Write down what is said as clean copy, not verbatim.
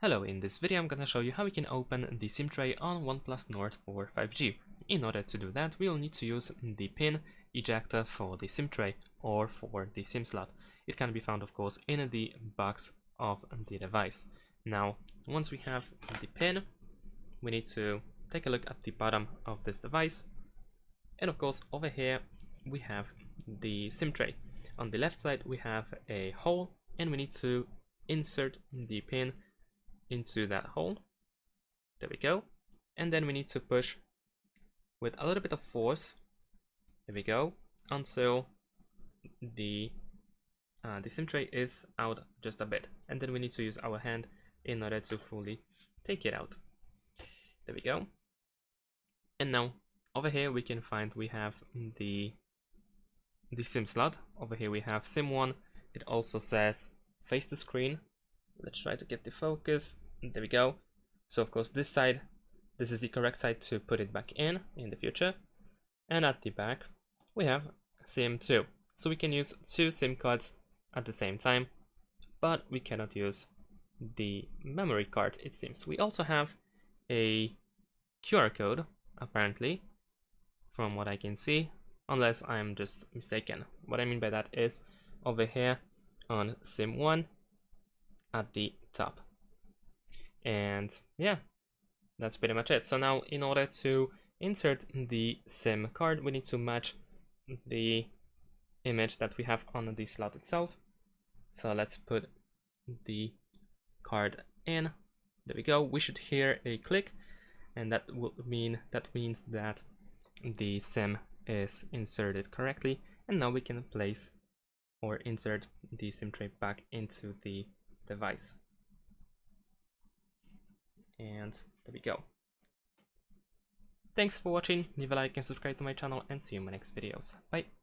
Hello, in this video I'm gonna show you how we can open the SIM tray on OnePlus Nord for 5G. In order to do that, we'll need to use the pin ejector for the SIM tray or for the SIM slot. It can be found, of course, in the box of the device. Now, once we have the pin, we need to take a look at the bottom of this device. And of course, over here we have the SIM tray. On the left side we have a hole, and we need to insert the pin into that hole. There we go. And then we need to push with a little bit of force, there we go, until the SIM tray is out just a bit, and then we need to use our hand in order to fully take it out. There we go. And now over here we can find we have the SIM slot. Over here we have SIM1. It also says face the screen. Let's try to get the focus. There we go. So of course this side, this is the correct side to put it back in the future. And at the back we have SIM2. So we can use two SIM cards at the same time, but we cannot use the memory card, it seems. We also have a QR code, apparently, from what I can see, unless I'm just mistaken. What I mean by that is over here on SIM1 at the top. And yeah, that's pretty much it. So now in order to insert the SIM card, we need to match the image that we have on the slot itself. So let's put the card in. There we go. We should hear a click, and that means that the SIM is inserted correctly. And now we can place or insert the SIM tray back into the device. And there we go. Thanks for watching. Leave a like and subscribe to my channel, and see you in my next videos. Bye.